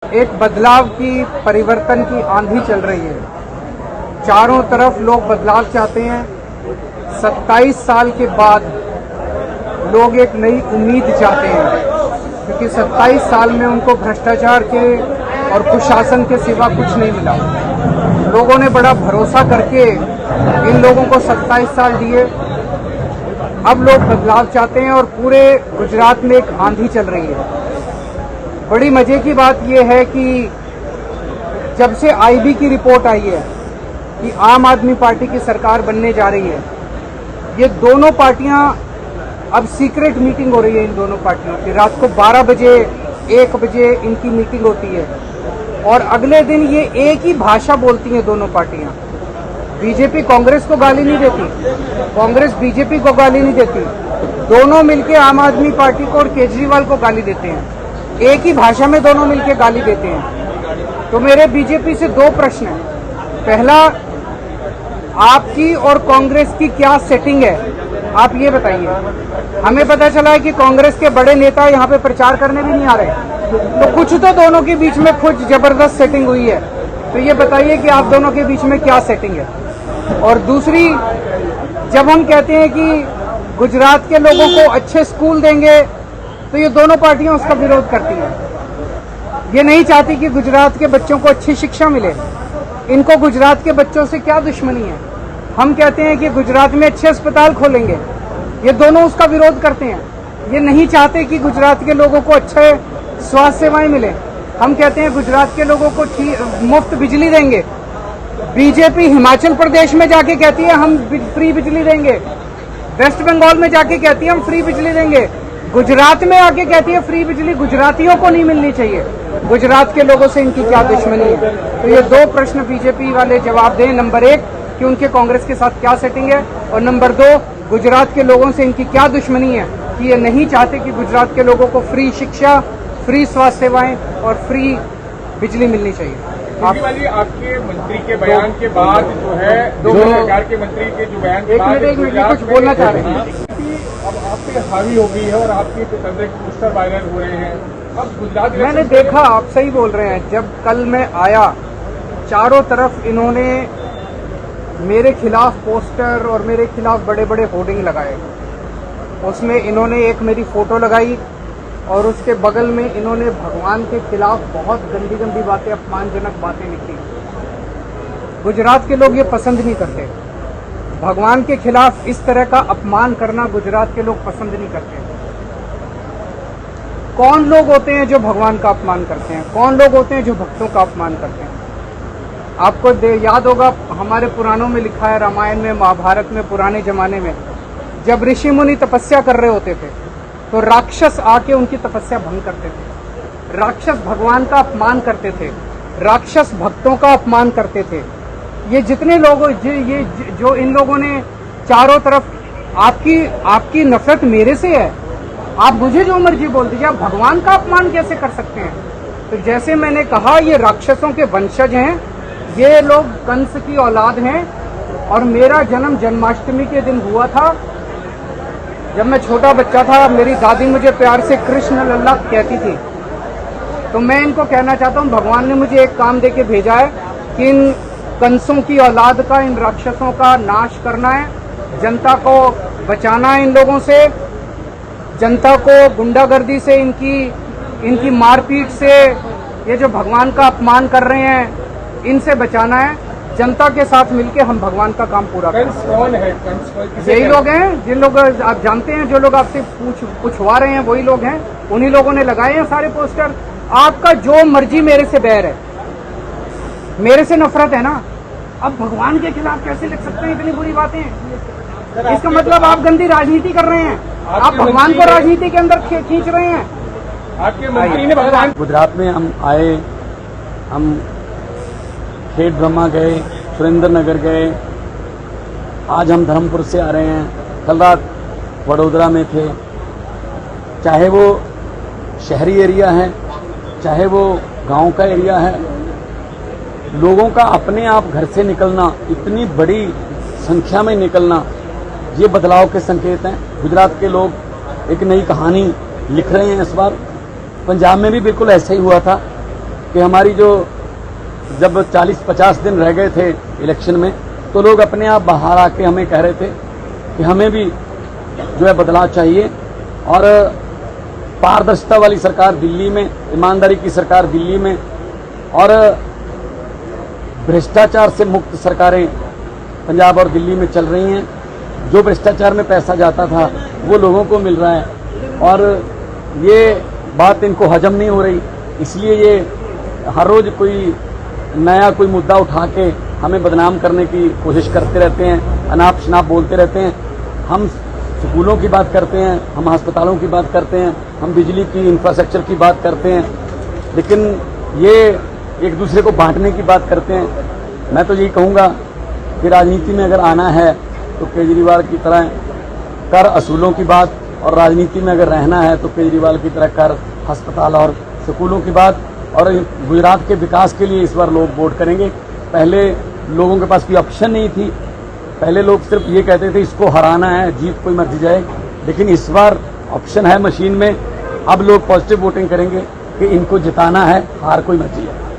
एक बदलाव की, परिवर्तन की आंधी चल रही है। चारों तरफ लोग बदलाव चाहते हैं। 27 साल के बाद लोग एक नई उम्मीद चाहते हैं, क्योंकि 27 साल में उनको भ्रष्टाचार के और कुशासन के सिवा कुछ नहीं मिला। लोगों ने बड़ा भरोसा करके इन लोगों को 27 साल दिए। अब लोग बदलाव चाहते हैं और पूरे गुजरात में एक आंधी चल रही है। बड़ी मजे की बात यह है कि जब से आईबी की रिपोर्ट आई है कि आम आदमी पार्टी की सरकार बनने जा रही है, ये दोनों पार्टियां, अब सीक्रेट मीटिंग हो रही है इन दोनों पार्टियों की। रात को 12 बजे 1 बजे इनकी मीटिंग होती है और अगले दिन ये एक ही भाषा बोलती हैं दोनों पार्टियां। बीजेपी कांग्रेस को गाली नहीं देती, कांग्रेस बीजेपी को गाली नहीं देती, दोनों मिलके आम आदमी पार्टी को और केजरीवाल को गाली देते हैं। एक ही भाषा में दोनों मिलके गाली देते हैं। तो मेरे बीजेपी से 2 प्रश्न हैं। पहला, आपकी और कांग्रेस की क्या सेटिंग है, आप ये बताइए। हमें पता चला है कि कांग्रेस के बड़े नेता यहाँ पे प्रचार करने भी नहीं आ रहे, तो कुछ तो दोनों के बीच में कुछ जबरदस्त सेटिंग हुई है। तो ये बताइए कि आप दोनों के बीच में क्या सेटिंग है। और दूसरी, जब हम कहते हैं कि गुजरात के लोगों को अच्छे स्कूल देंगे, तो ये दोनों पार्टियां उसका विरोध करती हैं। ये नहीं चाहती कि गुजरात के बच्चों को अच्छी शिक्षा मिले। इनको गुजरात के बच्चों से क्या दुश्मनी है। हम कहते हैं कि गुजरात में अच्छे अस्पताल खोलेंगे, ये दोनों उसका विरोध करते हैं। ये नहीं चाहते कि गुजरात के लोगों को अच्छे स्वास्थ्य सेवाएं मिले। हम कहते हैं गुजरात के लोगों को मुफ्त बिजली देंगे। बीजेपी हिमाचल प्रदेश में जाके कहती है हम फ्री बिजली देंगे, वेस्ट बंगाल में जाके कहती है हम फ्री बिजली देंगे, गुजरात में आके कहती है फ्री बिजली गुजरातियों को नहीं मिलनी चाहिए। गुजरात के लोगों से इनकी क्या दुश्मनी है। तो ये 2 प्रश्न बीजेपी वाले जवाब दें। नंबर 1 कि उनके कांग्रेस के साथ क्या सेटिंग है, और नंबर 2 गुजरात के लोगों से इनकी क्या दुश्मनी है कि ये नहीं चाहते कि गुजरात के लोगों को फ्री शिक्षा, फ्री स्वास्थ्य सेवाएं और फ्री बिजली मिलनी चाहिए। आपके मंत्री के बयान के बाद जो है, सरकार के मंत्री के जो बयान के बाद, एक मिनट कुछ बोलना चाह रहे हैं। अब आप पे हावी हो गई है और आपके पोस्टर वायरल हो रहे हैं। अब गुजरात मैंने देखा, आप सही बोल रहे हैं। जब कल मैं आया, चारों तरफ इन्होंने मेरे खिलाफ पोस्टर और मेरे खिलाफ बड़े बड़े होर्डिंग लगाए। उसमें इन्होंने एक मेरी फोटो लगाई और उसके बगल में इन्होंने भगवान के खिलाफ बहुत गंदी गंदी बातें, अपमानजनक बातें लिखी। गुजरात के लोग ये पसंद नहीं करते। भगवान के खिलाफ इस तरह का अपमान करना गुजरात के लोग पसंद नहीं करते। कौन लोग होते हैं जो भगवान का अपमान करते हैं, कौन लोग होते हैं जो भक्तों का अपमान करते हैं। आपको याद होगा, हमारे पुराणों में लिखा है, रामायण में, महाभारत में, पुराने जमाने में जब ऋषि मुनि तपस्या कर रहे होते थे तो राक्षस आके उनकी तपस्या भंग करते थे। राक्षस भगवान का अपमान करते थे, राक्षस भक्तों का अपमान करते थे। ये जितने लोग, ये जो इन लोगों ने चारों तरफ, आपकी नफरत मेरे से है, आप मुझे जो मर्जी बोल दीजिए, आप भगवान का अपमान कैसे कर सकते हैं। तो जैसे मैंने कहा, ये राक्षसों के वंशज हैं, ये लोग कंस की औलाद हैं। और मेरा जन्म जन्माष्टमी के दिन हुआ था। जब मैं छोटा बच्चा था, मेरी दादी मुझे प्यार से कृष्ण लल्ला कहती थी। तो मैं इनको कहना चाहता हूँ, भगवान ने मुझे एक काम देके भेजा है कि इन कंसों की औलाद का, इन राक्षसों का नाश करना है, जनता को बचाना है इन लोगों से, जनता को गुंडागर्दी से, इनकी मारपीट से, ये जो भगवान का अपमान कर रहे हैं, इनसे बचाना है। जनता के साथ मिलके हम भगवान का काम पूरा करें। कौन है? यही लोग हैं जिन लोग आप जानते हैं, जो लोग आपसे पूछवा रहे हैं, वही लोग हैं। उन्हीं लोगों ने लगाए हैं सारे पोस्टर। आपका जो मर्जी मेरे से बैर है, मेरे से नफरत है ना, अब भगवान के खिलाफ कैसे लिख सकते हैं इतनी बुरी बातें। इसका मतलब आप गंदी राजनीति कर रहे हैं, आप भगवान को राजनीति के अंदर खींच रहे हैं। आपके मंत्री ने भगवान। गुजरात में हम आए, हम खेत ब्रह्मा गए, सुरेंद्र नगर गए, आज हम धर्मपुर से आ रहे हैं, कल रात वडोदरा में थे। चाहे वो शहरी एरिया है, चाहे वो गांव का एरिया है, लोगों का अपने आप घर से निकलना, इतनी बड़ी संख्या में निकलना, ये बदलाव के संकेत हैं। गुजरात के लोग एक नई कहानी लिख रहे हैं इस बार। पंजाब में भी बिल्कुल ऐसा ही हुआ था कि हमारी जो जब 40-50 दिन रह गए थे इलेक्शन में, तो लोग अपने आप बाहर आके हमें कह रहे थे कि हमें भी जो है बदलाव चाहिए और पारदर्शिता वाली सरकार दिल्ली में, ईमानदारी की सरकार दिल्ली में और भ्रष्टाचार से मुक्त सरकारें पंजाब और दिल्ली में चल रही हैं। जो भ्रष्टाचार में पैसा जाता था वो लोगों को मिल रहा है और ये बात इनको हजम नहीं हो रही, इसलिए ये हर रोज कोई नया कोई मुद्दा उठा के हमें बदनाम करने की कोशिश करते रहते हैं, अनाप शनाप बोलते रहते हैं। हम स्कूलों की बात करते हैं, हम अस्पतालों की बात करते हैं, हम बिजली की इंफ्रास्ट्रक्चर की बात करते हैं, लेकिन ये एक दूसरे को बांटने की बात करते हैं। मैं तो यही कहूँगा कि राजनीति में अगर आना है तो केजरीवाल की तरह कर असूलों की बात, और राजनीति में अगर रहना है तो केजरीवाल की तरह कर अस्पताल और स्कूलों की बात। और गुजरात के विकास के लिए इस बार लोग वोट करेंगे। पहले लोगों के पास कोई ऑप्शन नहीं थी, पहले लोग सिर्फ ये कहते थे इसको हराना है, जीत कोई मर्जी जाए, लेकिन इस बार ऑप्शन है मशीन में। अब लोग पॉजिटिव वोटिंग करेंगे कि इनको जिताना है, हार कोई मर्जी है।